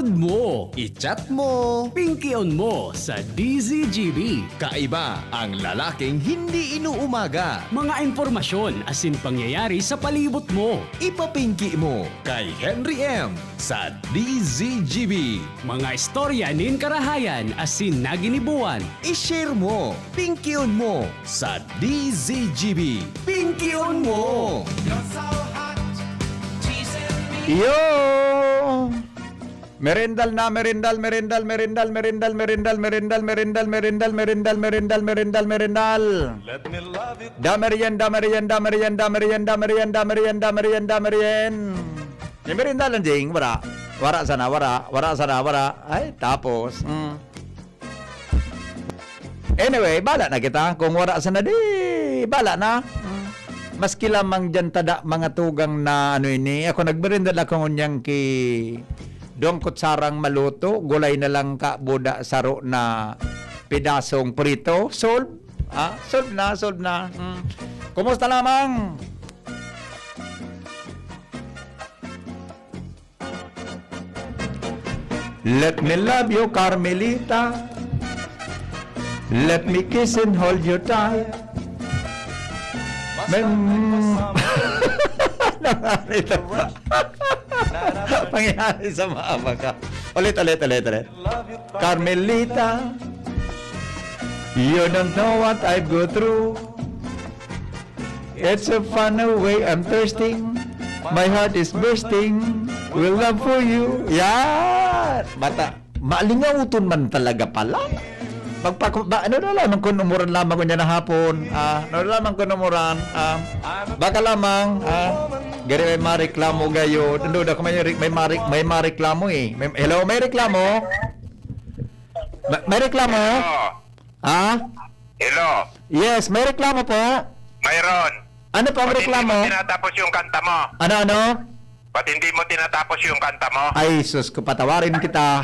Inood mo, I-chat mo. pinky-on mo sa DZGB. Kaiba ang lalaking hindi inuumaga. Mga impormasyon asin pangyayari sa palibot mo. Ipapinki mo kay Henry M. sa DZGB. Mga istorya nin karahayan asin naginibuan. I-share mo, pinky-on mo sa DZGB. Pinky-on mo! Yo! Merendal na, merendal, merendal, merendal, merendal, merendal, merendal, merendal, merendal, merendal, merendal, merendal, merendal. Damerian, damerian, damerian, damerian, damerian, damerian, damerian, damerian. Yung merendal lang, Jing, wara. Wara sana, wara. Wara sana, wara. Ay, tapos. Anyway, bala na kita. Kung wara sana, di, bala na. Maski lamang dyan tada mga tugang na ano ini. Ako nagberindal ako ngunyang ki dong kutsarang maluto. Gulay na lang ka buda saro na pedasong prito. Solve. Solve na, solve na. Kumusta lamang? Let me love you, Carmelita. Let me kiss and hold you tight. Pangyayari sa mama ka. Ulit. Carmelita, you don't know what I go through. It's a fun way I'm thirsting. My heart is bursting. Will love for you. Yan! Bata, maalingaw-uton man talaga pala. Ano na lamang kung umuran lamang ko niya na hapon. Ano na lamang kung umuran. Baka lamang, gari may mareklamo gayo. Nandun ako may mareklamo eh. Hello, may reklamo? May reklamo? Hello, Yes, may reklamo po. Mayroon. Ano po ang Ba't hindi mo reklamo? tinatapos yung kanta mo? Ano? Ba't hindi mo tinatapos yung kanta mo? Ay, sus, ko patawarin kita.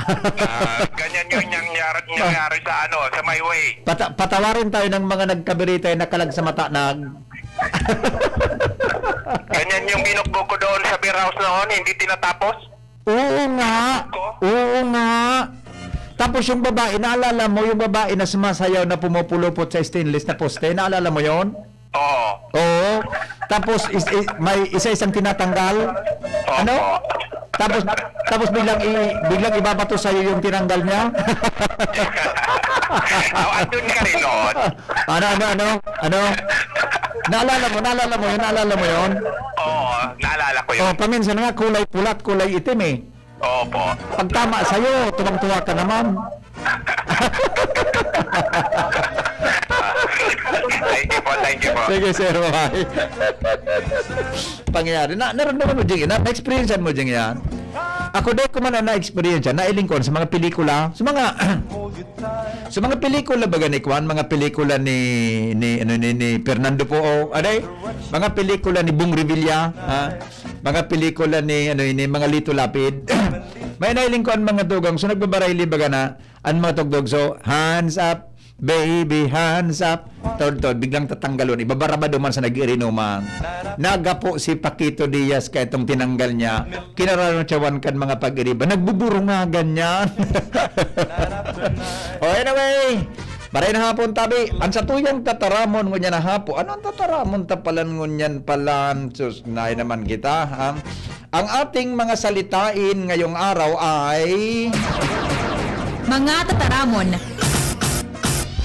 Ganyan yung nangyari sa sa my way. Patawarin tayo ng mga nagkabiritay na kalag sa mata Ganyan yung binukbog ko doon sa beer house noon, hindi tinatapos? Oo nga. Tapos yung babae, naalala mo yung babae na sumasayaw na pumupulupot sa stainless na poste? Naalala mo yon? Oo. Oo. Tapos may isa-isang tinatanggal. Ano? Tapos biglang ibabato sa iyo yung tinanggal niya. Andun ka rin noon. Ano? Naalala mo yon? Oo, naalala ko Oh, yun. paminsan nga kulay pula at kulay itim eh. Opo. Pag tama sa'yo, tuwang-tuwa ka naman. Thank you po. Sige, sir. Bye. Pangyayari. Naramdaman mo, Jing. Na-experience mo, Jing, yan. Ako dahil ko man na-experience yan, nailingkon sa mga pelikula, sa mga pelikula ba ganit, Kwan? Mga pelikula ni Fernando Poe, aday? Mga pelikula ni Bong Revilla, mga pelikula ni mga Lito Lapid. May nailingkon mga tugang, so nagbabarayli baga na, ang mga tugtog, so, hands up, baby, hands up. Tod, biglang tatanggalon. Ibabarabado man sa nag-irinuman. Nagapo si Paquito Diaz kaya itong tinanggal niya. Kinarano tiyawan kan mga pag-iriba. Nagbuburo nga ganyan. Anyway, baray na hapon tabi. Ang sa tuyang tataramon ngunyan na hapo. Ano ang tataramon tapalan ngunyan palan? Sus, naay naman kita. Ang ating mga salitain ngayong araw ay... Mga tataramon.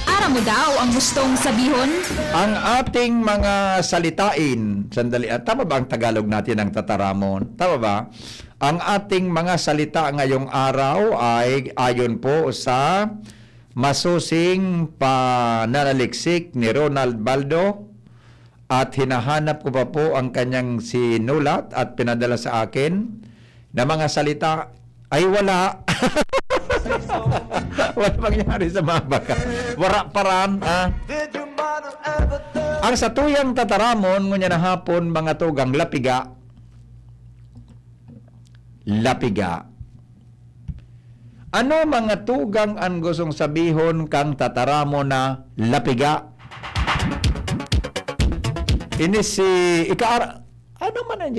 Ara mo daw ang gustong sabihon? Ang ating mga salitain, sandali, tama ba ang Tagalog natin ng tataramon? Tama ba? Ang ating mga salita ngayong araw ay ayon po sa masusing pananaliksik ni Ronald Baldo at hinahanap ko pa po ang kanyang sinulat at pinadala sa akin na mga salita ay wala. Wala mangyari sa mga baka. Wara paran, Ang sa tuyang tataramon, ngunya na hapon, mga tugang lapiga. Ano mga tugang ang gustong sabihon kang tataramon na lapiga? Ini si Ano man ang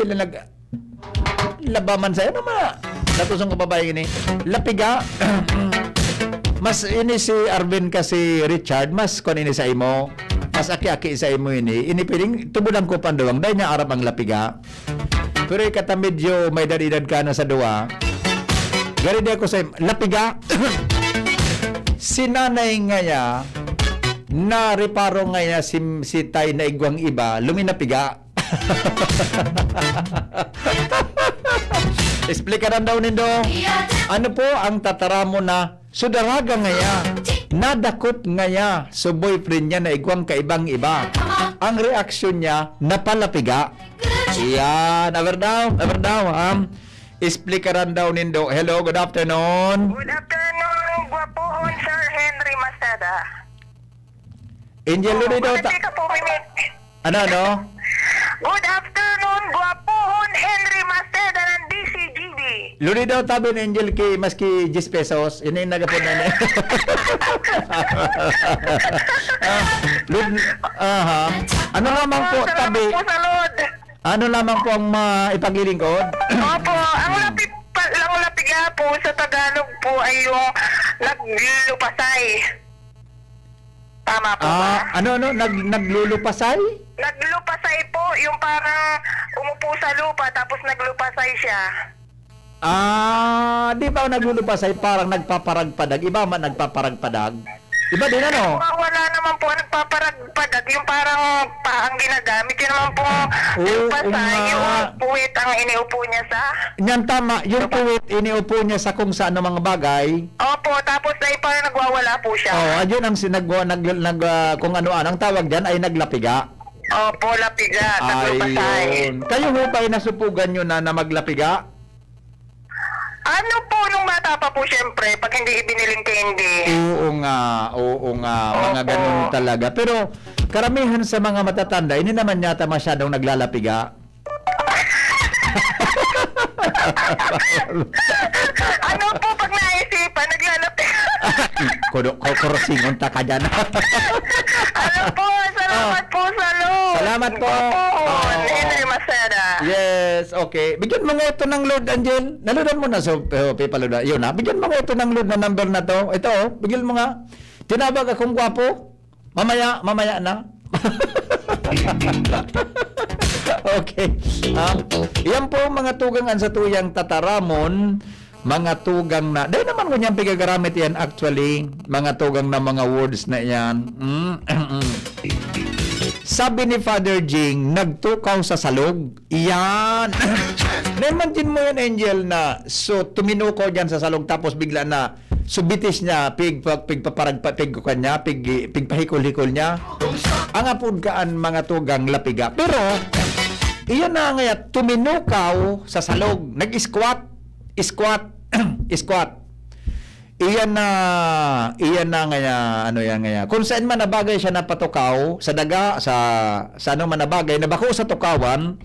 labaman sa'yo? Ano man? Natusong ko babae ini. Lapiga. Mas ini si Arvin kasi Richard, mas kon ini sa imo. Mas aki-aki sa imo ini. Ini piling tubulang ko panduwang dahil niya arap ang lapiga. Pero ikata medyo may edad ka na sa duwa. Gari di ako sa lapiga. Si nanay nga niya, na reparo nga niya si tay na igwang iba, luminapiga. Explikaran daw nindo. Ano po ang tataramo na sudaraga ngaya, nadakot ngaya so boyfriend niya na igwang kaibang iba. Ang reaksyon niya, napalapiga. Yan, over daw. Explikaran daw nindo. Hello, good afternoon. Good afternoon, gwapohon Sir Henry Maceda. Angel Lurido. Hindi ka po minit. Ano? Good afternoon, gwapohon Henry Maceda ng DCGB. Luri daw tabi ni Angel kay maski 10 pesos. Ini yung nagapon na niya. Ano lamang po tabi? Salamat po sa Lord. Ano lamang po ang maipagilingkod? Opo, ang lapiga po sa Tagalog po ay yung naglulupasay. Tama po ba? Naglulupasay? Naglupasay po, yung parang umupo sa lupa tapos naglupasay siya. Di ba naglulupasay parang nagpaparagpadag? Iba man nagpaparagpadag? Iba din ano? Wala naman po nagpaparagpadag, yung parang paang ginagamit. Yun naman po, lupasay, yung puwit ang iniupo niya sa... Yan tama, yung puwit iniupo niya sa kung saan mga bagay. Opo, tapos ay parang nagwawala po siya. Ayun ang kung ano-ano ang tawag diyan ay naglapiga. Opo, lapiga, naglupasay. Ayun. Kayo ho pa nasupugan nyo na maglapiga? Ano po nung bata pa po siyempre, pag hindi ibiniling candy? Oo nga, mga Opo. ganun talaga. Pero karamihan sa mga matatanda, hindi naman yata masyadong naglalapiga. Ano po pag naisipan, naglalapiga? Kurosingon ta ka dyan. Ano po, salamat po sa Lord. Salamat po. Henry Maceda. Yes, okay. Bigyan mo nga ito ng load, Angel. Naludan mo na sa Pipaloda. Yun na. Bigyan mo nga ito ng load na number na to. Ito, bigyan mo nga. Tinabag akong gwapo. Mamaya na. Okay. Yan po mga tugangan sa tuyang tataramon. Mga tugang na. Dahil naman ko niyang pigagaramit yan actually. Mga tugang na mga words na yan. Sabi ni Father Jing, nagtukaw sa salog. Yan. Na-imagine mo yan, Angel, na so tuminukaw dyan sa salog tapos bigla na subitis niya, pigpahikol-hikol niya. Ang apod kaan mga tugang lapiga. Pero, iyan na nga, tuminukaw sa salog. Nag-squat. Squat. Iyan na nga, ano yan nga. Kung saan man nabagay siya napatukaw, sa daga, sa ano man nabagay, nabako sa tukawan,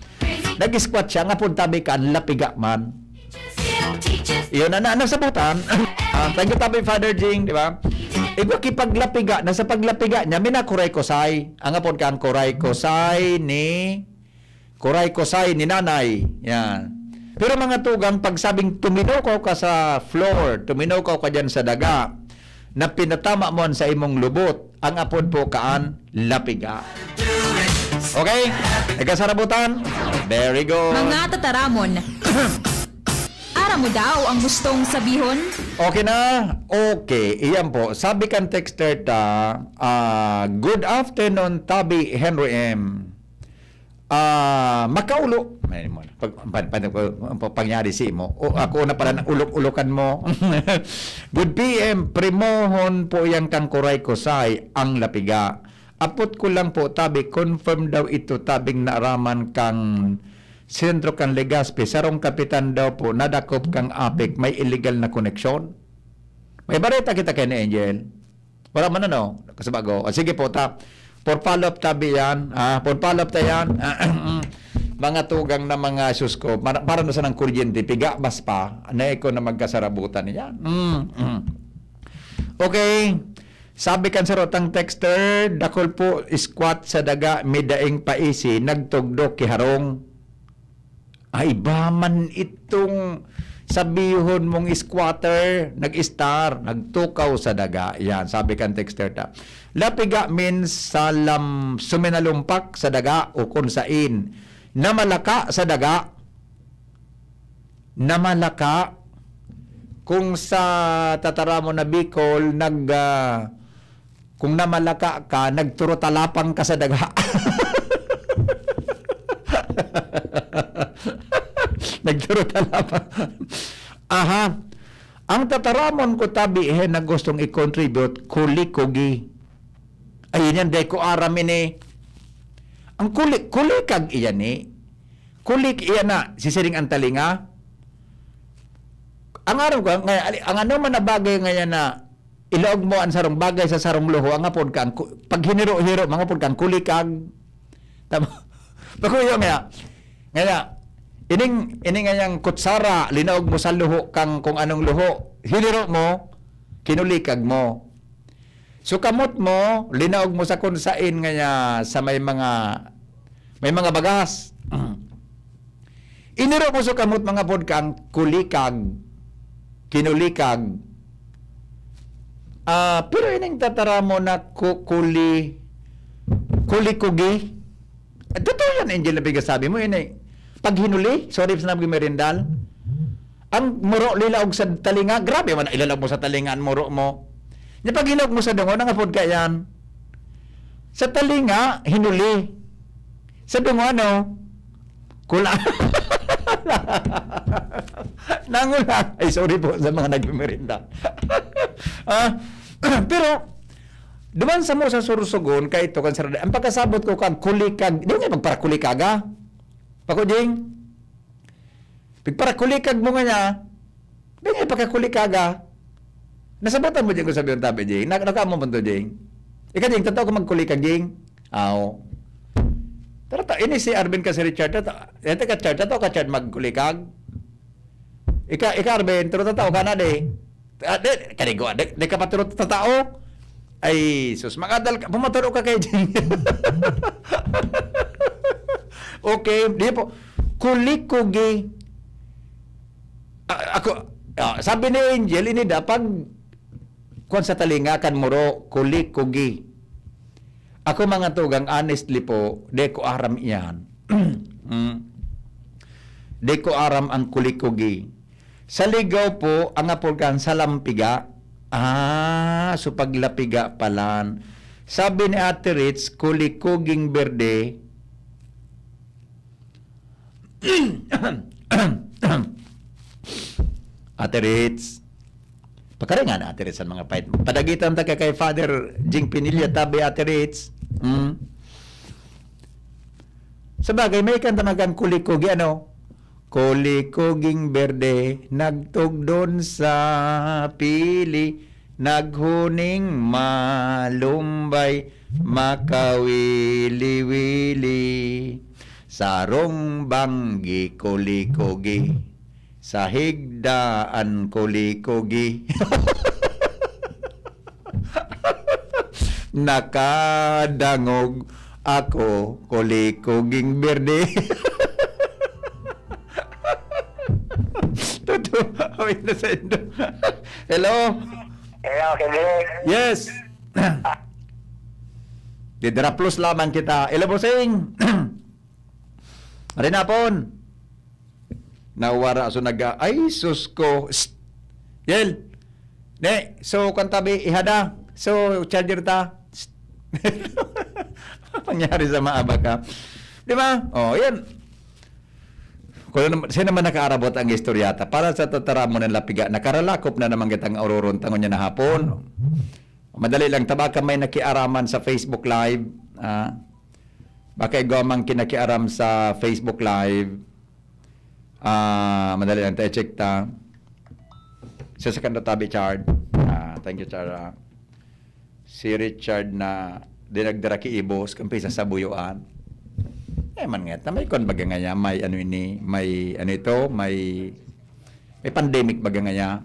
nag-squat siya, nga puntabi ka, lapiga man. Iyon na nasabutan. Thank you, tabi, Father Jing, di ba? Iba kipaglapiga, nasa paglapiga niya, minakuray kosay. Ang apon ka, ang kuray kosay ni nanay. Yan. Pero mga tugang, pag sabing tuminukaw ka sa floor, tuminukaw ka dyan sa daga, na pinatama mo sa imong lubot, ang apod po kaan, lapiga. Okay? Nagkasarabutan? Very good. Mga tataramon. Ara mo daw ang gustong sabihon? Okay na? Okay. Iyan po. Sabi kan texter ta, good afternoon, Tabi Henry M. Makaulo. Pangyari si mo. Ako na pala ulok-ulokan mo. Good PM, primohon po yang kang kuray kosay ang lapiga. Apot ko lang po, Tabi, confirm daw ito, tabing naaraman kang sentro kang Legazpi. Sarong kapitan daw po, nadakop kang apik, may illegal na koneksyon. May bareta kita kay ni Angel. Wala man ano, kasabago. Sige po, for follow-up Tabi yan. For follow-up tayo yan. Mga tugang na mga sus ko, para na sa ng kuryente, piga bas pa, na iko na magkasarabutan niya. Okay. Sabi kan sa rotang texter, dakol po squat sa daga, midaing paisi, nagtugdok kiharong. Ay, ba man itong sabihon mong squatter, nag-star, nagtukaw sa daga. Yan, sabi kan texter ta. Lapiga means suminalumpak sa daga o kung sain. Namalaka sa daga. Namalaka. Kung sa tataramo na Bicol, kung namalaka ka, nagturotalapang ka sa daga. Nagturotalapang. Aha. Ang tataramon ko tabi na gustong i-contribute, kulikogi. Ayun yan, deko aram ini. Ang kulikag iyan ni. Kulik iyan na, sisiring ang talinga. Ang araw ko, ang ano man na bagay ngayon na ilaog mo ang sarong bagay sa sarong luho, ang apod kang, pag hiniro-hiro, mga apod kang kulikag. Tama? Pagkuyo nga, ining ngayang kutsara, linaog mo sa luho kang kung anong luho, hiniro mo, kinulikag mo. So kamot mo, linaog mo sa kung sain nga sa may mga bagas. Iniro mo sa kamot mga pod kang kulikag, kinulikag. Pero ining tatara mo na kulikugi. Totoo yan, Angel, na bigas sabi mo, yun pag hinuli, sorry sa nabi merindal, ang muro lilaog sa talinga, grabe man, ilalog mo sa talinga, ang muro mo. Yung pag hinulog mo sa dungo, nangapod ka yan. Sa talinga, hinuli. Sa dungo, ano? Kula. Nangulang. Ay, sorry po sa mga nagmimerinda. Pero, duman sa mo sa surusugon, kay ito, ang pagkasabot ko kang kulikag, di nga magpara kulikaga. Pakuding, pagpara kulikag mo nga niya, di nga pagkakulikaga. Nasabotan mo dyan ko sabi yung tabi, Jing. Naka mo punto, Jing. Ika, Jing, totoo ko magkulikag, Jing. Aw. Pero ini si Arvin kasi Richard, ito ka Chard, totoo ka Chard magkulikag. Ika Arvin, pero totoo ka na, de. Kanigo, de ka paturo totoo. Ay, sus, makadal ka, pumaturo ka kay Jing. Okay, di po. Kulikugi. Sabi ni Angel, ini dapat kung sa talinga kan muro, kulikugi. Ako mga tugang, honestly po, de ko aram iyan. De ko aram ang kulikugi. Sa ligaw po, ang apurkan sa lampiga. So paglapiga palan. Sabi ni Ate Ritz, kulikuging berde. Ate Ritz, pagkaringan Ate Ritz ang mga pahit. Padagitan ta kay Father Jing Pinilla tabi Ate Ritz. Sa bagay, may kantamagan kulikugi, ano? Kulikuging berde, nagtugdon sa pili, naghuning malumbay, makawili-wili. Sarong banggi kulikugi, sa higdaan kulikugi. Nakadangog ako kulikuging berde. Wait na sa endo. Hello? Hello, Kendrick. Yes. Didra plus lamang kita. Hello, bossing. Rinapon. Nawara so ay sus ko. Yel. Ne, so kantabi ihada. So charger ta. Pangyari sa maaba ka. Di ba? Oh, yan. Kung sino naman nakaarabot ang istoryata, para sa tataramo ng lapiga, nakaralakop na naman kitang auroron tangon niya na hapon. Madali lang, tabaka may nakiaraman sa Facebook Live. Baka igawamang kinakiaram sa Facebook Live. Madali lang, check ta. Sa second tabi, Chard. Thank you, Chard. Si Richard na dinagdara ki ibos, kampi sa sabuyuan. Man nga, may kon baga nga niya, may ano ini, may ano ito, may pandemic baga nga niya.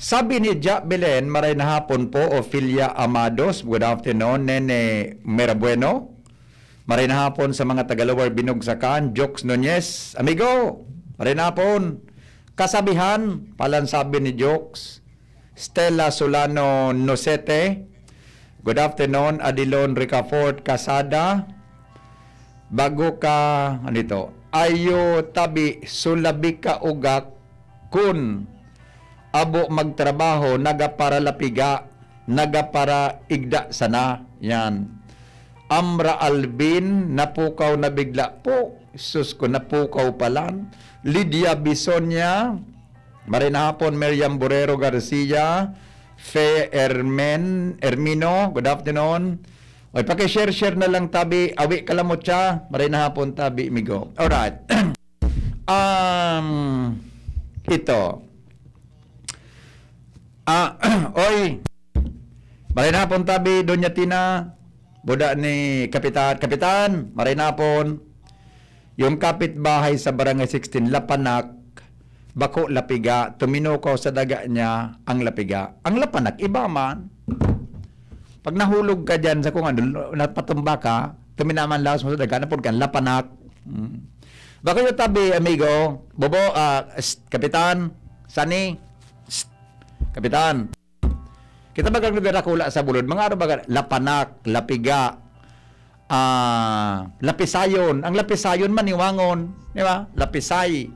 Sabi ni Jack Belen, maray na hapon po, Ophelia Amados, good afternoon, Nene Merabueno, maray na hapon sa mga Tagalawar Binugsakan, Jokes Nunez, amigo, Marinapon. Kasabihan, palansabi ni Jokes. Stella Solano Nosete. Good afternoon, Adilon Ricafort Casada. Bago ka, ano ito? Ayo tabi, sulabi ka ugak kun abo magtrabaho, naga para lapiga, naga para igda sana. Yan. Amra Alvin, napukaw na bigla po. Sus ko, napukaw palan. Lydia Bisonia, marinahapon Miriam Borrero Garcia, Fe Ermino, good afternoon. Oy, paki-share na lang tabi, awi kalamot siya, marinahapon tabi, migo. Alright. Ito. Oy, marinahapon tabi, Doña Tina, buda ni Kapitan, marinahapon. Yung kapitbahay sa Barangay 16, Lapanak, bako lapiga, tuminukaw sa daga niya ang lapiga. Ang lapanak, iba man. Pag nahulog ka dyan sa kung ano, napatumba ka, tuminaman laos mo sa daga, napod ka, lapanak. Bako yung tabi, amigo, Bobo, Kapitan, Sani, Kapitan. Kita ba kula sa bulod? Mga ano ba, lapanak, lapiga, lapisayon. Ang lapisayon maniwangon, di ba? Lapisay.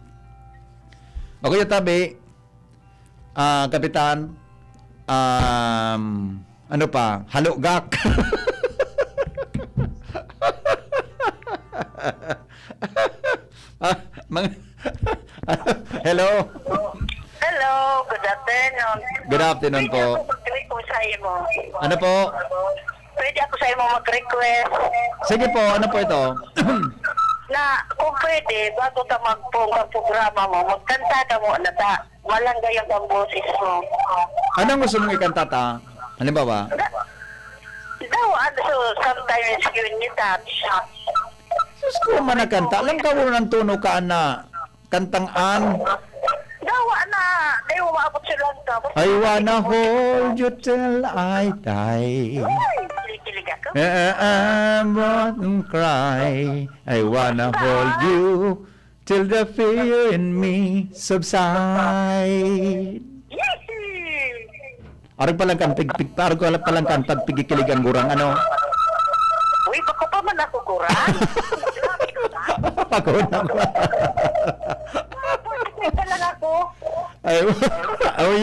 Bago yung tabi, Kapitan, ano pa? Halugak. Hello. Hello, good afternoon. Good afternoon po. Pwede ako mag-request sa imo. Ano po? Pwede ako sa imo mag-request. Sige po, ano po ito? Na kung pwede, bago ka magprograma mo, magkanta ka mo na ta. Walang gayang ang boses mo. Anong gusto mong ikanta ta? Halimbawa? Daw, so sometimes yun ni touch. Sus ko man nakanta. Alam ka mo ng tuno ka na kantang-an. Daw, na. Daw, maabot sila ka. I wanna hold you till I die. Kilig ako. I won't cry. I wanna hold you till the fear in me subside. Arag palang kan pagpigikilig ang gurang ano. Uy, bako pa man ako kurang. Pagod na ko. Pwede lang ako. Ay,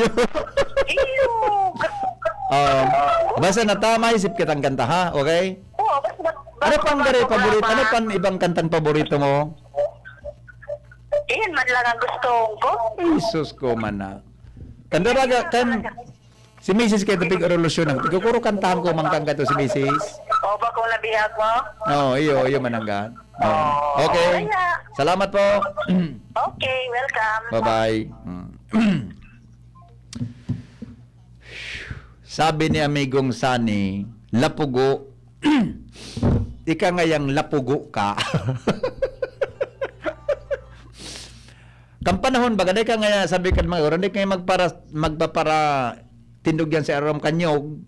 yun. Iyo. Basta na tama, isip kitang kanta ha, okay? Oo, Ano pang paborito? Ano pang ibang kantang paborito mo? Iyan man lang ang gusto ko. Ay, sus ko man na. Kanda raga, si Mrs. kay tapig revolusyon ang tigukuro kantahan ko mangkang gato si Mrs. O ba kung nabihag mo? Oo, iyo mananggan. Okay. Salamat po. Okay, welcome. Bye-bye. Sabi ni amigong Sani, lapugo. Ika ngayang lapugo ka. Kampanahon bagaday ka ngaya sabi kan mga oran, di kayo magpapara tindog yan sa aram kanyog.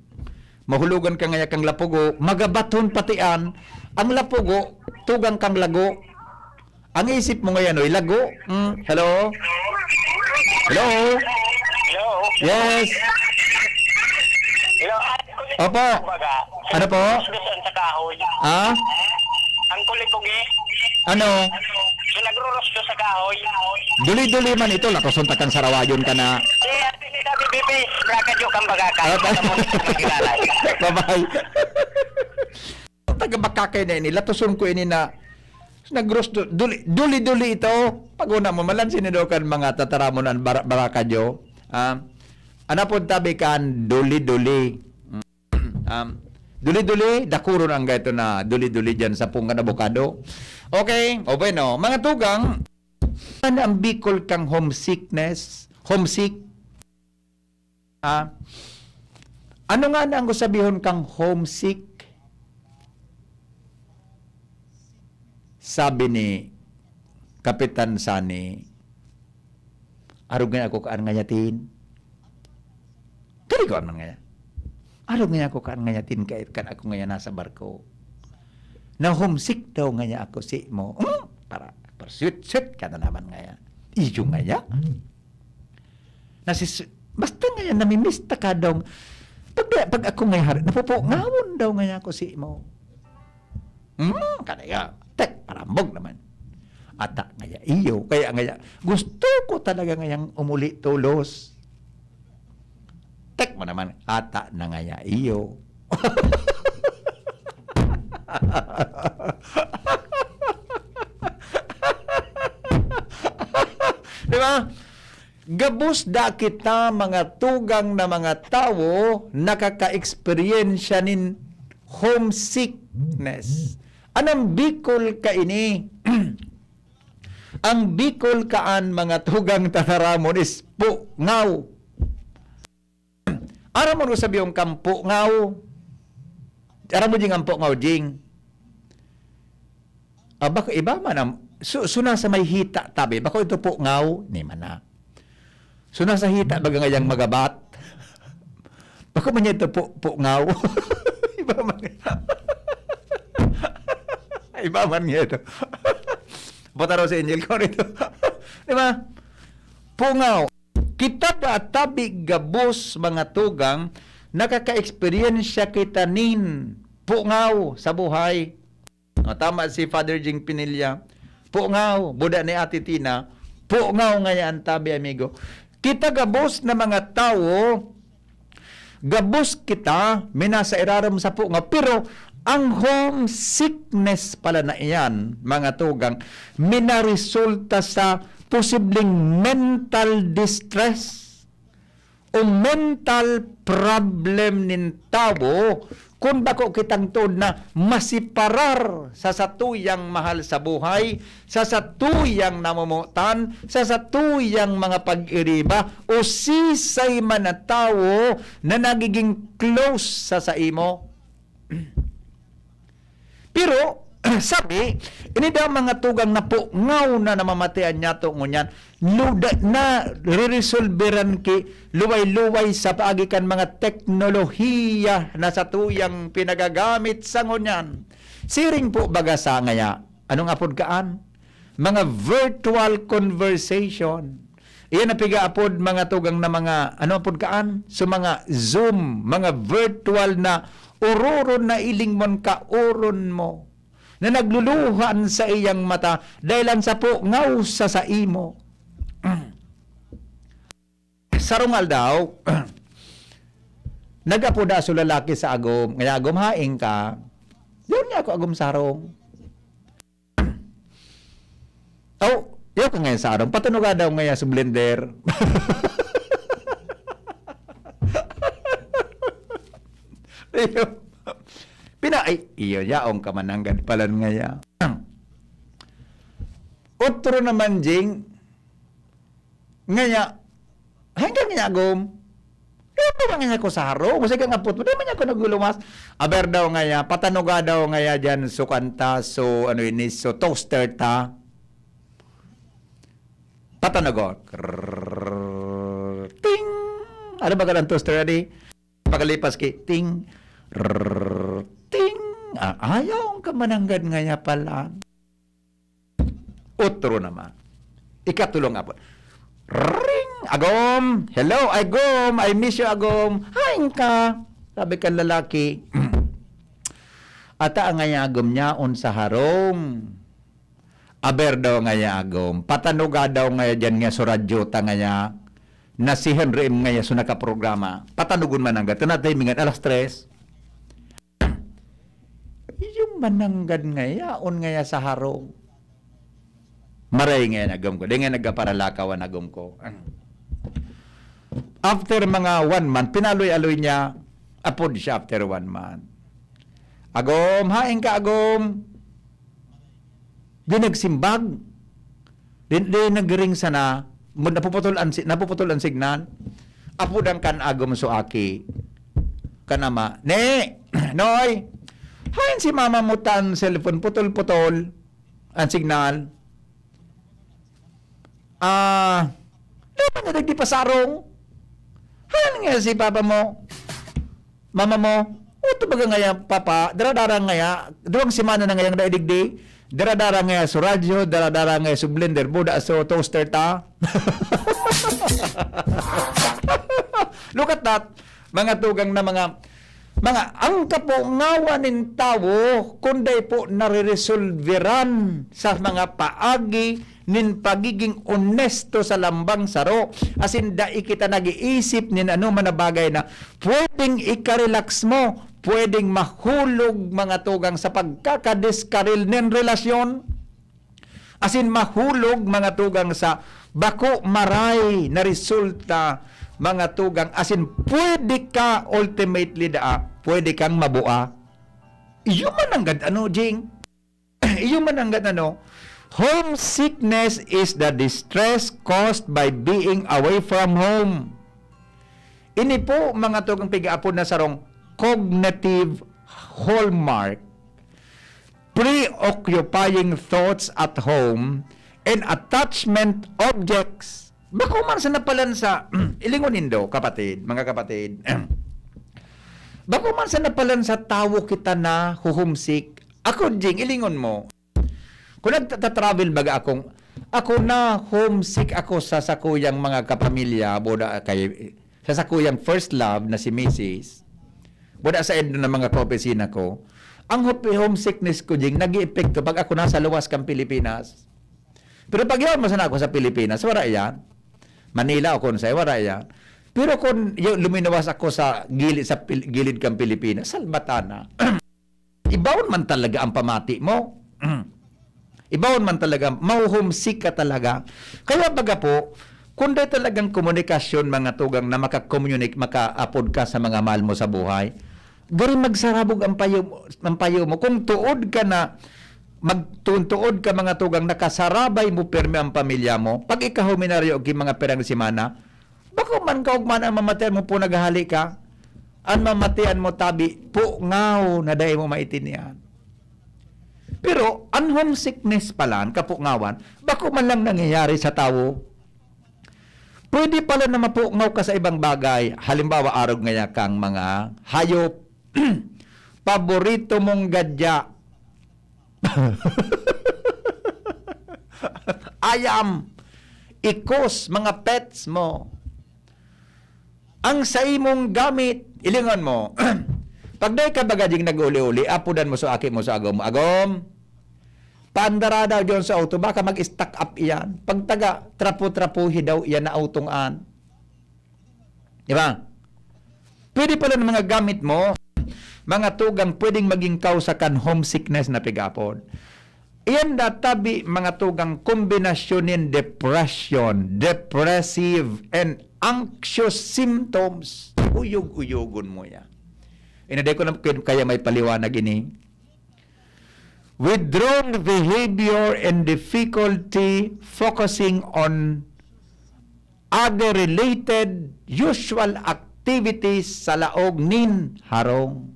Mahulugan ka ngaya kang lapugo, magabaton patian. Ang lapugo, tugang kang lago. Ang isip mo ngayon, oy, lago. Hello? Hello? Hello? Yes. Hello? Opo. Ano po? Sa kahoy. Ah? Ang kulipugi. Ano? Nagruros ko sa kahoy. Duli-duli man ito, lakosuntakan sarawayon ka na. Ate ni Dabi Bibi, bracket yung kang bagaka. Bye-bye. Taga-bakakay na ini, latusun ko ini na nagros duli-duli ito. Pag-una mo, malansin nito kan mga tataramon ang barakadyo. Ano po tabi kan duli-duli. Duli-duli, dakuron ang gaito na duli-duli dyan sa pungan abokado. Okay, o bueno, mga tugang, ano ang Bicol kang homesickness? Homesick? Ano nga na ang sabihin kang homesick? Sabi ni Kapitan Sani, arog nga ako kaan ngayatin. Kali ko ano nga. Arog nga ako kaan ngayatin kahit kan ako nga nasa barko. Na homesick daw nga ako si mo. Para sweet ka na naman nga. Iyo nga ya. Basta nga yan, namimista ka daw. Pag ako nga hari, napupungawon daw nga ako si mo. Kaya, parambog naman. Ata nga ya, iyo. Kaya nga ya, gusto ko talaga ngayang umuli tulos. Tek mo naman, ata na nga ya, iyo. Di ba? Gabos da kita mga tugang na mga tao nakaka-experiensya nin homesickness. Anong Bicol ka ini? Ang Bicol kaan mga tugang tanaramon is pungaw. Aram mo sabi yung kampo ngaw. Aram mo ding ang pungaw ding. Bako iba man ang suna sa may hita tabi. Bako ito pungaw ni mana. Suna sa hita baga ngayang magabat. Bako man ito pungaw. Iba man. Iba man nga ito. Botaro sa Angel ko rito. Di ba? Pungaw. Kita da tabi gabos mga tugang nakaka-experience kita nin pungaw sa buhay. Tama si Father Jing Pinilla. Pungaw, buda ni Ate Tina. Pungaw nga yan tabi amigo. Kita gabos na mga tao, gabos kita, minasa iraram sa pungaw. Pero ang homesickness pala na iyan, mga tugang, minaresulta sa posibleng mental distress o mental problem nin tao kung bako kitang tuod na masiparar sa satuyang mahal sa buhay, sa satuyang namumutan, sa satuyang mga pag-iriba, o sisay man na tao na nagiging close sa imo. Pero, sabi, ini daw mga tugang na pungaw na namamatayan niya ito ngunyan, na re-resolveran ki luway-luway sa paagikan mga teknolohiya na sa tuyang pinagagamit sa ngunyan. Siring po baga sa ngaya, anong apod kaan? Mga virtual conversation. Iyan na piga-apod mga tugang na mga, ano apod kaan? So mga Zoom, mga virtual na ururon na ilingmon ka uron mo na nagluluhan sa iyang mata dahilan sa pungaw sa imo. Sarungal daw, nagapuda sa lalaki sa agom, ngaya agom haing ka, yun niya ako agom sarong. Yun ka ngayon sarong, patunog daw ngayon sa blender. Iyo yaong kamananggan palan ngaya. Otro naman jing, ngaya, hanggang nga agom, ito ba nga ko saro? Kasi ka nga po, di man ako nagulumas. Aber daw nga patanuga daw nga dyan, so kanta, so ano ini, so toaster ta. Patanugo. Ting! Ano ba ka ng toaster adi? Pagalipas ki, ting! Ting! Ayaw ka mananggad nga pala. Otro naman. Ikatulong nga po. Ring! Agom! Hello, Agom! I miss you, Agom! Hain ka! Sabi ka lalaki. Ata nga Agom niya sa harong. Aber daw nga Agom. Patanuga daw nga dyan nga sa radyo ta nga na si Henry M. nga so nakaprograma. Patanugon man nga. Tanatay mingan alas 3. Yung mananggad nga on nga sa harong. Maray nga nagam ko. Di nga nagkaparalakawan nagam ko. After mga 1 month, pinaloy-aloy niya, apod siya after 1 month. Agom, haing ka agom. Di nagsimbag. Di nagring sana. Napuputol ang signal. Apod ang kan agom so aki. Kanama, ne, noy, hain si mama mo tan cellphone, putol-putol ang signal. Di ba nga nagdi pasarong? Hain nga si papa mo, mama mo, ito baga nga papa, dara-dara nga duwang simana na ngayang daidigdi, Dara-dara nga sa radyo, dara-dara nga sa blender, buda sa toaster ta. Look at that. Mga tugang na mga ang kapungawan ng tao, kunday po nare-resolveran sa mga paagi nin pagiging honesto sa lambang saro. As in, dai kita nag-iisip nin ano man na bagay na pwedeng ikarelax mo, pwedeng mahulog mga tugang sa pagkakadiskaril nin relasyon. As in, mahulog mga tugang sa bako maray na resulta mga tugang. As in, pwede ka ultimately pwede kang mabua. Iyo man ang ano, Jing? Iyo man ang ano? Homesickness is the distress caused by being away from home. Ini po mga tugang pigaapon na sarong cognitive hallmark, preoccupying thoughts at home, and attachment objects. Bako man sa napalan sa ilingon indo, kapatid, mga kapatid. Bako man sa napalan sa tawo kita na homesick. Ako, Jing, ilingon mo. Kung nagtatravel baga ako na homesick ako sa sakuyang mga kapamilya, boda kay sa sakuyang first love na si Mrs. Boda sa end ng mga kaopisina ko. Ang homesickness ko, Jing, nag-i-epekto pag ako nasa luwas kang Pilipinas. Pero pag yun, masana ako sa Pilipinas, wala yan. Manila o kung sa'yo, wala yan. Pero kung luminawas ako sa gilid kang Pilipinas, salbatana. Ibawon man talaga ang pamati mo. Ibawon man talaga, mau-homesick ka talaga. Kaya baga po, kung di talagang komunikasyon mga tugang na maka-communicate, maka-apod ka sa mga mahal mo sa buhay, gari magsarabog ang payo mo. Kung tuod ka na, magtuod ka mga tugang, nakasarabay mo perme ang pamilya mo, pag ikaw huminaryo og mga perang simana, bako man ka og man ang mamatian mo po naghahali ka, ang mamatian mo tabi, po ngaw na dahil mo maitinian. Pero, ang homesickness pala, kapungawan, bako man lang nangyayari sa tao. Pwede pala na mapungaw ka sa ibang bagay, halimbawa arog ngaya kang mga hayop, paborito mong gadya, ayam, ikos, mga pets mo, ang sa imong gamit, ilingon mo. Pag dahi ka bagading nag-uli-uli, apudan mo sa aki mo sa agom. Agom, paandara daw dyan sa auto, baka mag-stack up iyan. Pag taga, trapo-trapuhi daw iyan na autongan. Diba? Pwede pala ng mga gamit mo, mga tugang pwedeng maging kausa kan homesickness na pigapon. Iyan databi mga tugang kombinasyon ng depression, depressive, and anxious symptoms. Uyog-uyogon mo yan. Inaday ko na kaya may paliwanag ini. Withdrawn behavior and difficulty focusing on other related usual activities sa laog nin harong.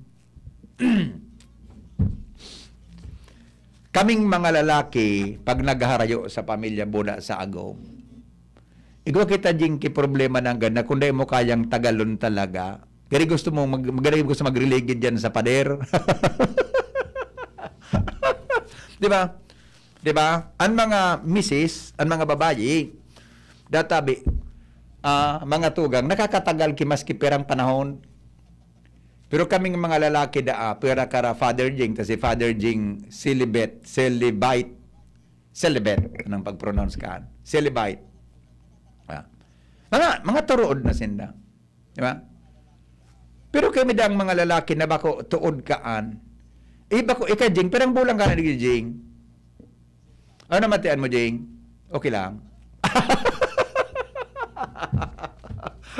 Kaming mga lalaki, pag nagharayo sa pamilya boda sa agom, igwa kita jing ki problema ng ganda, kung di mo kayang tagalon talaga, gari gusto mo mag-religid dyan sa pader. Diba? Diba? Ang mga misis, ang mga babayi, databi, mga tugang, nakakatagal maski perang panahon. Pero kaming mga lalaki pera kara Father Jing, kasi Father Jing celibate, anong pag-pronounce ka? Celibate. Mga turood na sinda. Diba? Pero kami dang mga lalaki na bako tuod kaan, bako ika Jing, perang bulang ka na Jing. Ano namatian mo Jing? Okay lang.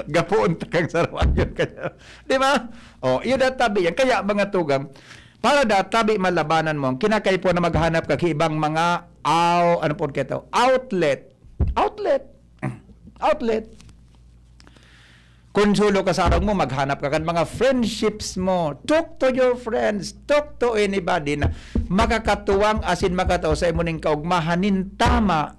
Gapoon takang sarawan yun kanya. Di ba? O, yun databi yan. Kaya mga tugang, para databi malabanan mo, kinakay po na maghanap ka ibang mga outlet. Konsulo ka sa arang mo, maghanap ka kan mga friendships mo. Talk to your friends. Talk to anybody na makakatuwang asin makataw sa imo ning kaugmahanin tama.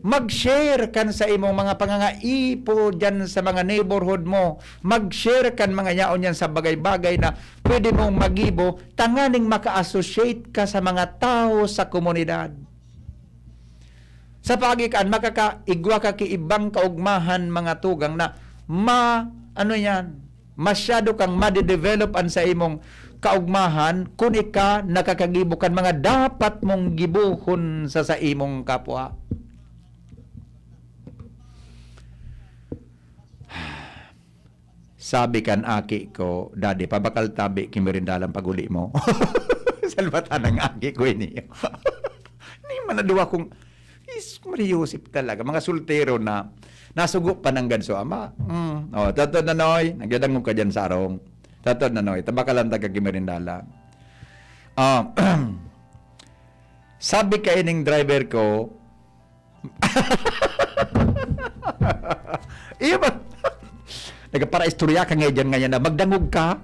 mag-share kan sa imong mga pangangaipo dyan sa mga neighborhood mo. Mag-share kan mga yaon yan sa bagay-bagay na pwede mong magibo, tanganing maka-associate ka sa mga tao sa komunidad. Sa pagikan, makakaigwa ka kiibang kaugmahan mga tugang na masyado kang ma-developan sa imong kaugmahan kung ika nakakagibukan mga dapat mong gibuhon sa imong kapwa. Sabi kan aki ko, Daddy, pabakal tabi kimirindalang paguli mo. Salbatan ang aki ko ini. Hindi man naduwa kong, Mariusip talaga. Mga sultero na nasugo pa ng ganso ama. Tatod na noy, nagyadangog ka dyan sa arong. Tatod na noy, tabakalan taga kimirindala. Sabi ka ining driver ko, iya ba? Nagpara istorya ka ngayon na magdangog ka.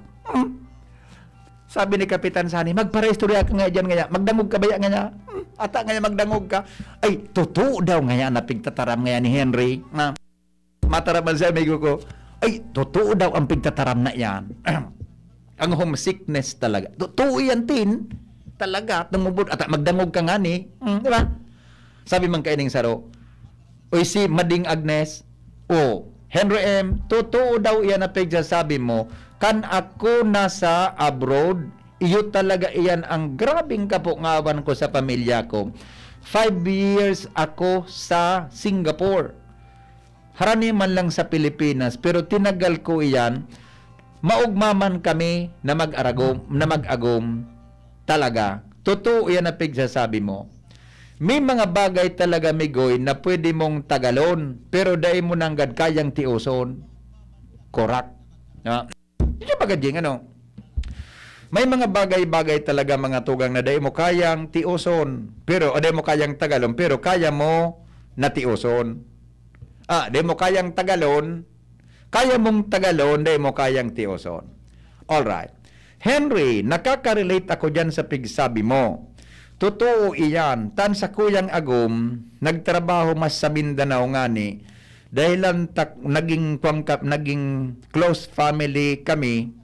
Sabi ni Kapitan Sani, magpara istorya ka ngayon magdangog ka ba yan nga? Ata ngayon magdangog ka. Ay, totoo daw ngayon na pigtataram ngayon ni Henry. Na mataraman sa amigo ko. Ay, totoo daw ang pigtataram na yan. Ang homesickness talaga. Totoo yan tin. Talaga. At magdangog ka nga ni. Di ba? Sabi man kaining saro, oy si Mading Agnes, Henry M., totoo daw iyan na pigsasabi mo, kan ako nasa abroad, iyo talaga iyan ang grabing kapungawan ko sa pamilya ko. 5 years ako sa Singapore. Harani man lang sa Pilipinas, pero tinagal ko iyan, maugmaman kami na mag-agom talaga. Totoo iyan na pigsasabi mo. May mga bagay talaga, Migoy, na pwede mong tagalon, pero dahil mo nanggad kayang tiuson. Correct. Hindi ba gadyeng, May mga bagay-bagay talaga, mga tugang, na dahil mo kayang tiuson, pero dahil mo kayang tagalon, pero kaya mo na tiuson. Dahil mo kayang tagalon, kaya mong tagalon, dahil mo kayang tiuson. Alright. Henry, nakaka-relate ako dyan sa pigsabi mo. Totoo iyan, tan sa kuyang agom, nagtrabaho mas sa Mindanao nga ni, dahilan naging close family kami,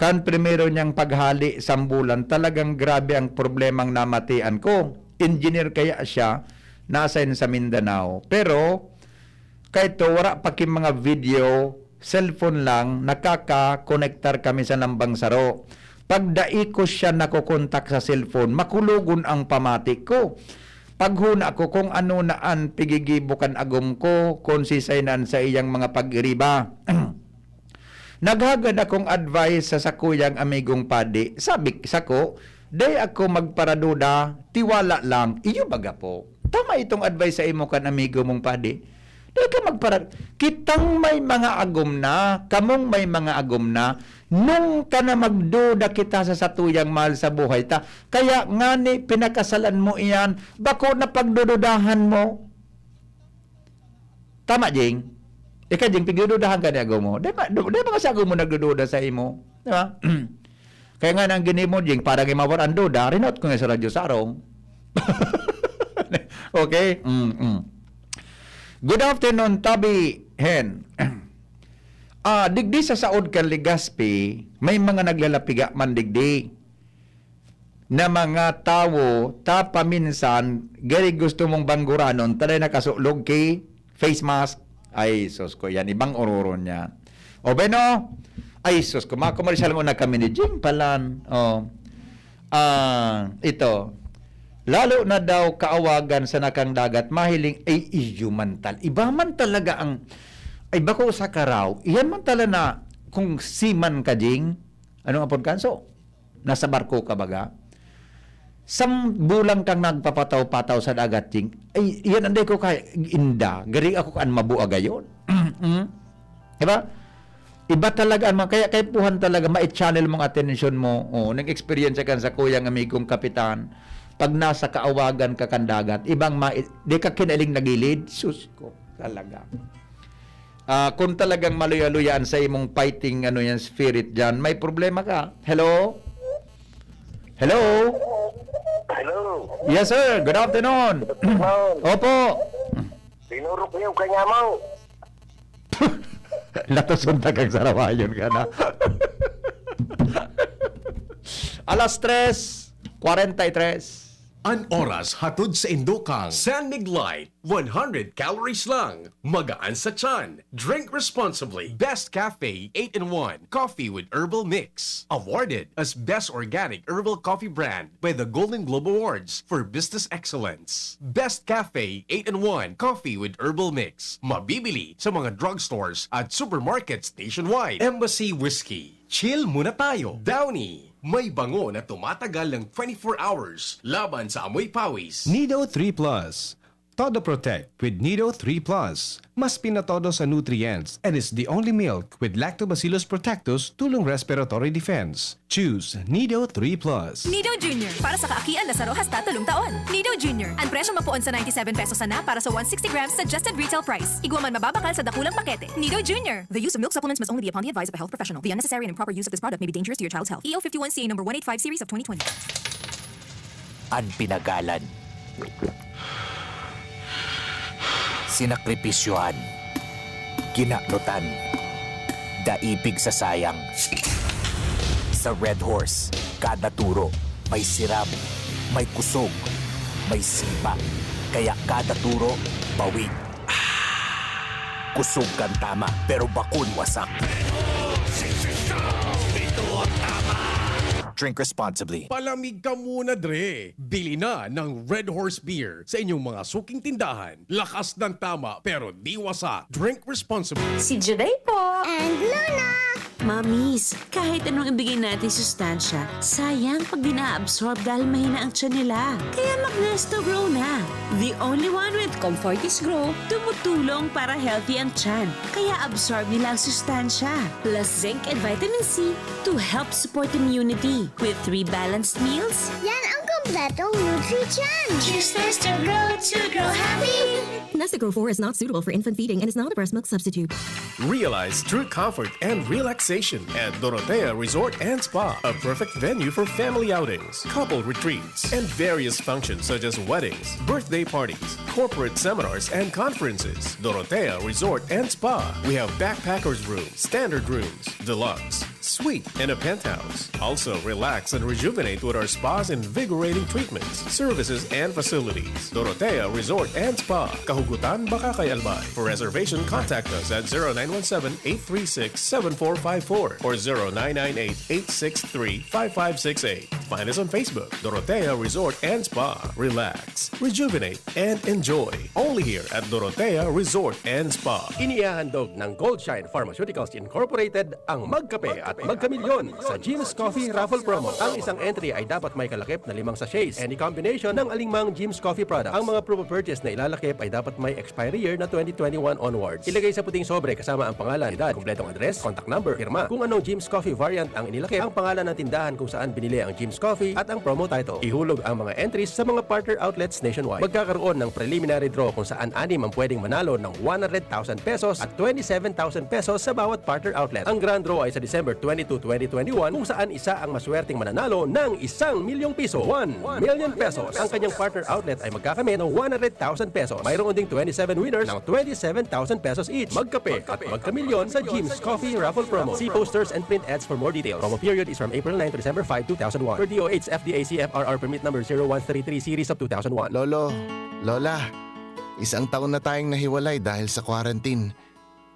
kan primero niyang paghali sa bulan, talagang grabe ang problemang namatian ko. Engineer kaya siya, na-assign sa Mindanao. Pero, kahit wala pa kim mga video, cellphone lang, nakaka-connectar kami sa Nambang Saro. Pagdai ko siya nakukontak sa cellphone, makulugon ang pamati ko. Paghuna ko kung ano naan pigigibukan agom ko, konsisaynan sa iyang mga pag-iriba. Naghagad akong advice sa sakuyang amigong padi. Sabi sa ko, day ako magparaduda, tiwala lang, iyo baga po. Tama itong advice sa imo kan amigo mong padi. Day ka kitang may mga agom na, kamong may mga agom na, nung ka na magduda kita sa satuyang mahal sa buhay ta, kaya nga ni pinakasalan mo iyan, bako na pagdududahan mo. Tama, Jing? Ika, Jing, pagdududahan ka ni agom mo. Di ba kasi agom mo nagdududa sa imo? Di ba? Kaya nga nang gini mo, Jing, para kay mawaran duda, rinot ko nga sa radyo sarong. Okay? Good afternoon, Tabi Hen. Digdi sa Saud kan Legazpi, may mga naglalapiga man digdi na mga tawo paminsan gari gusto mong bangguranon taday nakasulog kay face mask. Ay sus ko yan, ibang ururon niya. O beno, ay sus ko, makumarisal mo na kami ni Jim Palan. Ito, lalo na daw kaawagan sa nakang dagat, mahiling, ay iyo man iba man talaga ang, ay bako sa karaw, iyan man talaga na, kung seaman ka, Jing, anong apod ka? So, nasa barko ka baga? Bulang kang nagpapataw-pataw sa dagat, Jing, ay iyan anday ko kay inda, gari ako kan mabuaga yun. Diba? Iba talaga, kaya puhan talaga, ma-channel mong attention mo, nag-experience ka sa kuyang amigong kapitan, pag nasa kaawagan ka kan dagat, ibang di ka kinaling nagilid, sus ko, talaga. Kung talagang maluya-luyaan sa imong fighting spirit dyan, may problema ka. Hello? Hello? Hello. Yes, sir. Good afternoon. Opo. Tinurok niyo kanya mo. Natusunta kang sarawayon ka na. Alas 3:43. An oras hatod sa Indokang. San Mig Light, 100 calories lang. Magaan sa tiyan. Drink responsibly. Best Cafe 8-in-1 Coffee with Herbal Mix. Awarded as Best Organic Herbal Coffee Brand by the Golden Globe Awards for Business Excellence. Best Cafe 8-in-1 Coffee with Herbal Mix. Mabibili sa mga drugstores at supermarkets nationwide. Embassy Whiskey. Chill muna tayo. Downy. May bango na tumatagal ng 24 hours laban sa amoy pawis. Nido 3 Plus. Todo Protect with Nido 3 Plus. Mas pinatodo sa nutrients and is the only milk with Lactobacillus protectus tulong respiratory defense. Choose Nido 3 Plus. Nido Junior, para sa kaakian na saro hasta 3 taon. Nido Junior, ang presyo mapuon sa 97 pesos na para sa 160 grams suggested retail price. Igwaman mababakal sa dakulang pakete. Nido Junior. The use of milk supplements must only be upon the advice of a health professional. The unnecessary and improper use of this product may be dangerous to your child's health. EO 51CA number 185 series of 2020. Ang pinagalan. Sinakripisyohan. Ginaklutan. Daipig sa sayang. Sa Red Horse, kada turo, may siram, may kusog, may sipa. Kaya kada turo, bawi. Kusog kang tama, pero bakun wasak. Drink responsibly. Palamig ka muna, Dre. Bili na ng Red Horse Beer sa inyong mga suking tindahan. Lakas ng tama pero di wasak. Drink responsibly. Si Juday po. And Luna! Mamis, kahit anong ibigay natin sustansya, sayang pag di na-absorb dahil mahina ang tiyan nila. Kaya mag-Nesto Grow na. The only one with Comfortis Grow, tumutulong para healthy ang tiyan. Kaya absorb nila ang sustansya. Plus zinc and vitamin C to help support immunity. With 3 balanced meals, Yan ang kompletong Nutri-Chan! Choose Nesto Grow to grow happy! Nesta Grow 4 is not suitable for infant feeding and is not a breast milk substitute. Realize true comfort and relaxation at Dorotea Resort and Spa, a perfect venue for family outings, couple retreats, and various functions such as weddings, birthday parties, corporate seminars, and conferences. Dorotea Resort and Spa. We have backpackers rooms, standard rooms, deluxe, suite, and a penthouse. Also, relax and rejuvenate with our spas and invigorating treatments, services, and facilities. Dorotea Resort and Spa, Kahugutan, Bakakay, Albay. For reservation, contact us at 0917-836-7454 or 0998-863-5568. Find us on Facebook, Dorotea Resort and Spa. Relax, rejuvenate, and enjoy. Only here at Dorotea Resort and Spa. Inihahandog ng Goldshine Pharmaceuticals Incorporated ang Magkape at Magkamilyon sa Jim's Coffee Raffle Promo. Ang isang entry ay dapat may kalakip na 5 sachets. Any combination ng alingmang Jim's Coffee product. Ang mga proof of purchase na ilalakip ay dapat may expiry year na 2021 onwards. Ilagay sa puting sobre kasama ang pangalan, edad, kumpletong address, contact number, firma. Kung anong Jim's Coffee variant ang inilakip, ang pangalan ng tindahan kung saan binili ang Jim's Coffee at ang promo title. Ihulog ang mga entries sa mga partner outlets nationwide. Magkakaroon ng preliminary draw kung saan 6 ang pwedeng manalo ng 100,000 pesos at 27,000 pesos sa bawat partner outlet. Ang grand draw ay sa December 22, 2021 kung saan isa ang maswerteng mananalo ng 1,000,000 piso. 1 million pesos. Ang kanyang partner outlet ay magkakamit ng 100,000 pesos. Mayroon ding 27 winners ng 27,000 pesos each. Magkape at magkamilyon sa Jim's Coffee Raffle Promo. See posters and print ads for more details. Promo period is from April 9 to December 5, 2001. Per DOH FDA CFRR permit number 0133 series of 2001. Lolo, Lola, 1 taon na tayong nahiwalay dahil sa quarantine.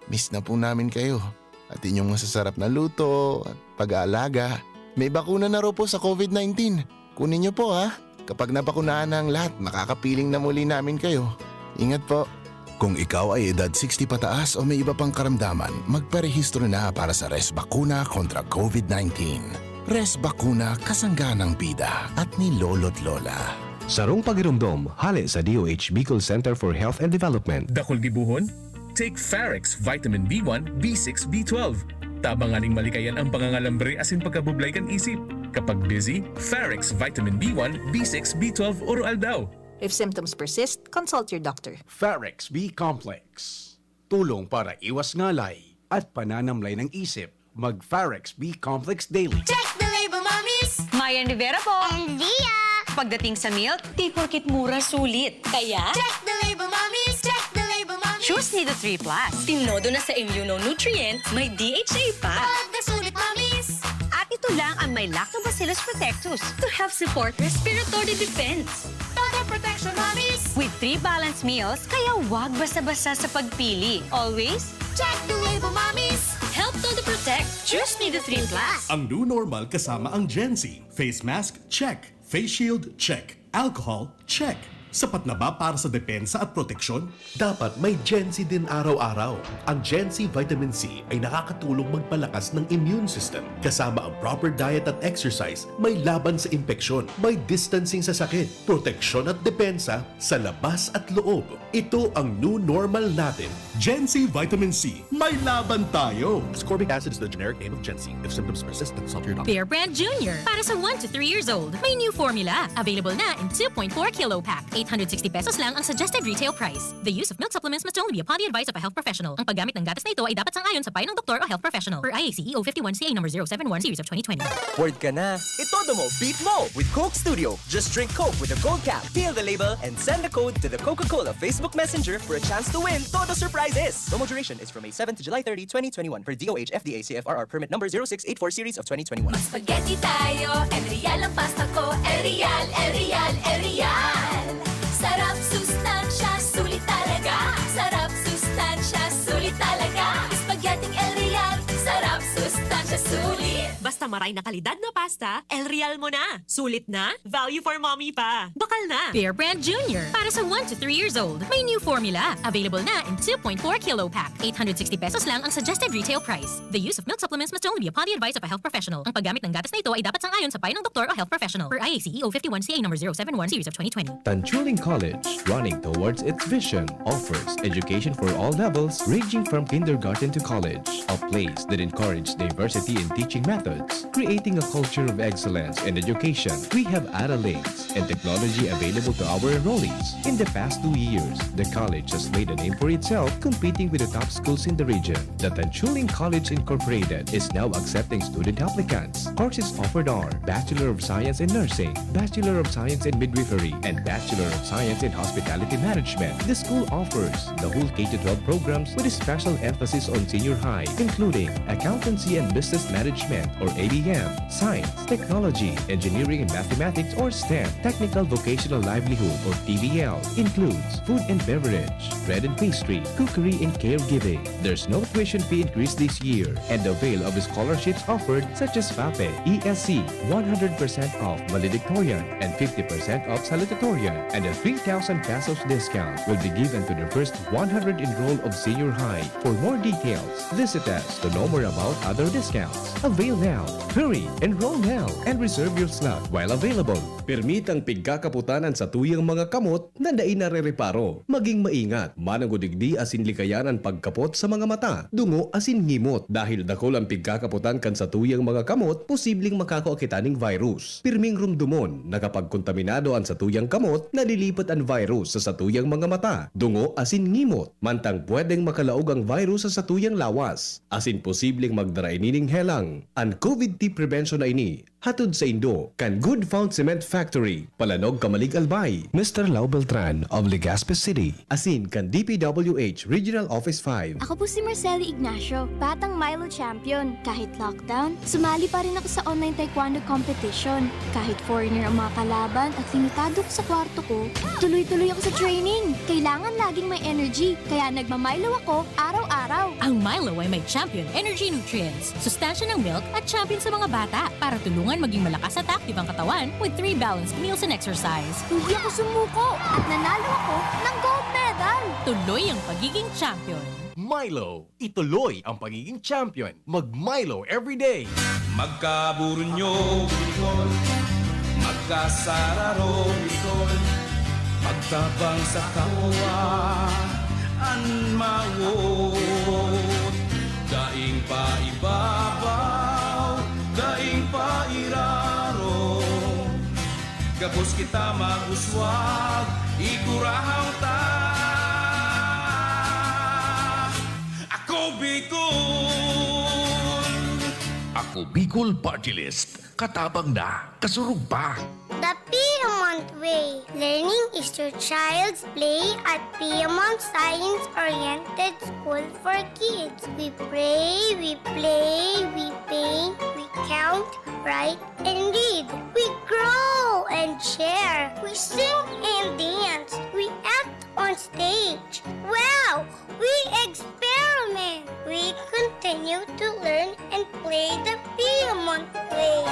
Miss na po namin kayo at inyong masasarap na luto at pag-aalaga. May bakuna na raw po sa COVID-19. Kunin niyo po ha. Kapag nabakunahan na ang lahat, makakapiling na muli namin kayo. Ingat po. Kung ikaw ay edad 60 pataas o may iba pang karamdaman, magparehistro na para sa Res Bakuna kontra COVID-19. Res Bakuna, kasangganang bida at ni Lolo't Lola. Sarong pagirumdom, hali sa DOH Bicol Center for Health and Development. Dakol gibuhon? Take Farex Vitamin B1, B6, B12. Tabanganing malikayan ang pangangalambre asin pagkabublay kan isip. Kapag busy, Farex Vitamin B1, B6, B12 oral daw. If symptoms persist, consult your doctor. Farex B Complex. Tulong para iwas ngalay at pananamlay ng isip. Mag Farex B Complex Daily. Check the label, mommies! Mayan Rivera po. And Dia! Pagdating sa milk, di porkit mura sulit. Kaya, Check the label, mommies! Check the label, Choose Nido 3 Plus. Tinodo na sa immunonutrients, may DHA pa. Nasulit, mamis! At ito lang ang may Lactobacillus protectus to help support respiratory defense. Todo protection, mamis! With 3 balanced meals, kaya wag basta-basta sa pagpili. Always, Check the label, mamis! help Todo Protect. Choose Nido 3 Plus. Ang new normal kasama ang Gen-Z. Face mask, check. Face shield, check. Alcohol, check. Sapat na ba para sa depensa at proteksyon? Dapat may Gen-Z din araw-araw. Ang Gen-Z Vitamin C ay nakakatulong magpalakas ng immune system. Kasama ang proper diet at exercise, may laban sa impeksyon, may distancing sa sakit, proteksyon at depensa sa labas at loob. Ito ang new normal natin. Gen-Z Vitamin C. May laban tayo! Ascorbic acid is the generic name of Gen-Z. If symptoms persist, consult your doctor. Bear Brand Jr. Para sa 1 to 3 years old. May new formula. Available na in 2.4 kilo pack. 860 pesos lang ang suggested retail price. The use of milk supplements must only be upon the advice of a health professional. Ang paggamit ng gatas na ito ay dapat sang-ayon sa payo ng doktor o health professional. Per IACEO 51CA number 071 series of 2020. Word ka na. Itodo mo, beat mo with Coke Studio. Just drink Coke with a gold cap, peel the label, and send the code to the Coca-Cola Facebook Messenger for a chance to win Todo surprises. Promo duration is from May 7 to July 30, 2021 per DOH FDA CFRR permit number 0684 series of 2021. Spaghetti tayo, Erial ang pasta ko, Erial, Erial, Erial. Sarap, sustansya, sulit talaga. Sarap, sustansya, sulit talaga. Spaghetti Erial, sarap, sustansya, sulit. Basta maray na kalidad na pasta, El Real mo na. Sulit na, value for mommy pa. Bakal na. Bear Brand Jr. Para sa 1 to 3 years old. May new formula. Available na in 2.4 kilo pack. 860 pesos lang ang suggested retail price. The use of milk supplements must only be upon the advice of a health professional. Ang paggamit ng gatas na ito ay dapat sang-ayon sa payo ng doktor o health professional. Per IACEO 51CA number 071 series of 2020. Tanchuling College, running towards its vision, offers education for all levels ranging from kindergarten to college. A place that encourages diversity in teaching methods, creating a culture of excellence in education. We have accolades and technology available to our enrollees. In the past 2 years, the college has made a name for itself, competing with the top schools in the region. The Tanchuling College Incorporated is now accepting student applicants. Courses offered are Bachelor of Science in Nursing, Bachelor of Science in Midwifery, and Bachelor of Science in Hospitality Management. The school offers the whole K-12 programs with a special emphasis on senior high, including Accountancy and Business Management or ABM, Science, Technology, Engineering and Mathematics or STEM, Technical Vocational Livelihood or TVL, includes food and beverage, bread and pastry, cookery and caregiving. There's no tuition fee increase this year and the avail of scholarships offered such as FAPE, ESC, 100% off valedictorian and 50% off salutatorian, and a 3,000 pesos discount will be given to the first 100 enrolled of senior high. For more details, visit us to know more about other discounts. Avail now, hurry, enroll now, and reserve your slot while available. Permitang pigkakaputanan sa tuyang mga kamot na dain narereparo. Maging maingat, manangudigdi asin likayanan pagkapot sa mga mata. Dungo asin ngimot. Dahil dakol ang pigkakaputan kan sa tuyang mga kamot, posibleng makakaakitaning virus. Pirming rumdumon na kapag kontaminado ang sa tuyang kamot, nalilipat ang virus sa tuyang mga mata. Dungo asin ngimot. Mantang pwedeng makalaog ang virus sa tuyang lawas. Asin posibleng magdarainining helang. Ang COVID-19 prevention na ini, hatod sa Indo, kan Good Found Cement Factory, Palanog, Kamalig, Albay. Mr. Lau Beltran of Legazpi City. Asin kan DPWH Regional Office 5. Ako po si Marceli Ignacio, batang Milo champion. Kahit lockdown, sumali pa rin ako sa online taekwondo competition. Kahit foreigner ang mga kalaban at limitado ko sa kwarto ko, tuloy-tuloy ako sa training. Kailangan laging may energy, kaya nagmamilo ako araw-araw. Ang Milo ay may champion energy nutrients, sustansya ng milk at champion sa mga bata para tulungan maging malakas at active ang katawan with 3 balanced meals and exercise. Hindi ako sumuko at nanalo ako ng gold medal. Tuloy ang pagiging champion. Milo, ituloy ang pagiging champion. Mag-Milo everyday. Magkaburunyo, Bicol. Magkasararo, Bicol. Magtabang sa kawa, anmawot. Daing pa ibabaw, daing pa iraro. Gapos kita maguswag, ikurahang ta. Ako Bicol! Ako Bicol Party List. Katabang na, kasurug pa. Tapi mo Piedmont Way. Learning is your child's play at Piedmont Science-Oriented School for Kids. We pray, we play, we paint, we count, write, and read. We grow and share. We sing and dance. We act on stage. Wow! We experiment. We continue to learn and play the Piedmont Way.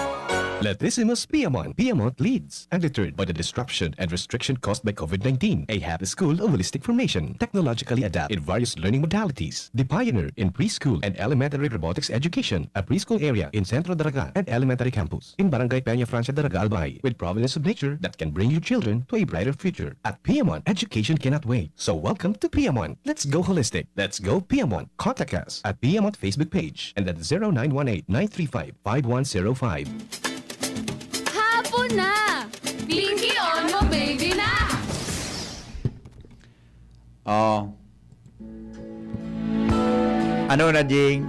Latissimus Piedmont. Piedmont leads. Undeterred by the disruption and restriction caused by COVID-19, a happy school of holistic formation, technologically adapt in various learning modalities. The pioneer in preschool and elementary robotics education, a preschool area in Centro Daraga and elementary campus in Barangay Peña Francia, Daraga, Albay, with providence of nature that can bring your children to a brighter future. At Piedmont, education cannot wait. So welcome to Piedmont. Let's go holistic. Let's go Piedmont. Contact us at Piedmont Facebook page and at 0918-935-5105. Hapon na! Pinky on mo, baby na! Oh. Ano na, Jing?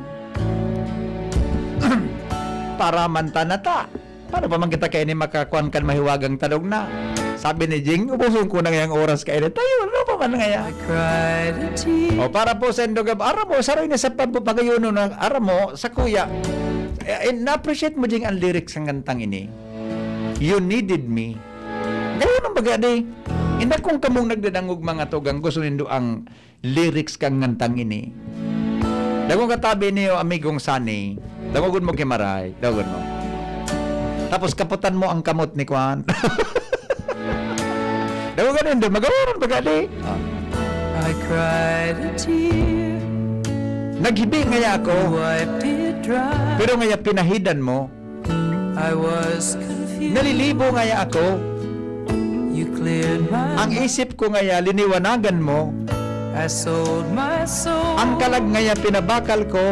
Para manta na ta. Paano pa man kita kayo ni makakuan kan mahiwagang talog na? Sabi ni Jing, ubusong ko na ngayang oras kayo. Tayo, ano pa man ngaya? O para po sa Indogab, ara mo, saroy na sa pagpapagayuno ng ara mo, sa kuya. Na-appreciate mo, Jing, ang lyrics ng kantang ini. You needed me. Gaya nang bagay, Inda kung kamong nagdadangog mga tugang gusto nindo ang lyrics kang ngantang ini. Dagong katabi niyo amigong Sunny. Dagogon mo kimaray. Dagogon mo. Tapos kaputan mo ang kamot ni Kwan. Dagogon nindo magawaron bagay. I cried a tear. Naghibi ngaya ako. Wiped it dry. Pero ngaya pinahidan mo. I was confused. Nalilibo ngaya ako. You cleared my Ang isip ko ngaya liniwanagan mo. I sold my soul. Ang kalag ngaya pinabakal ko.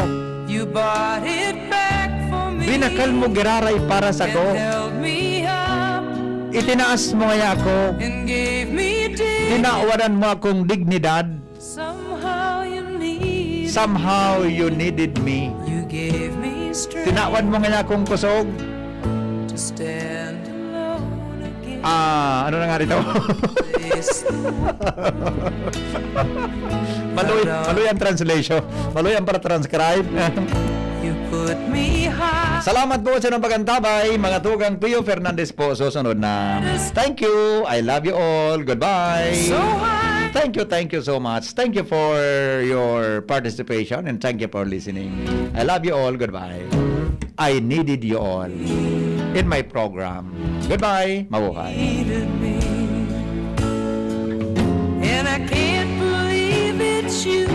You bought it back for me. Binakal mo giraray para sa ko. And held me up. Itinaas mo ngaya ako. And gave me dignity. Tinawaran mo akong dignidad. Somehow Somehow you you needed needed me. You gave me strength. Tinawad mo ngaya akong kusog. To stand alone again. Ano na nga rito? Maluy ang translation. Maluy ang para transcribe. You put me high. Salamat po sa inyong pagantabay, mga tugang Pio Fernandez po. Susunod na. Thank you. I love you all. Goodbye. So high. Thank you so much. Thank you for your participation and thank you for listening. I love you all. Goodbye. I needed you all in my program. Goodbye. Mabuhay. Needed me. And I can't believe it's you.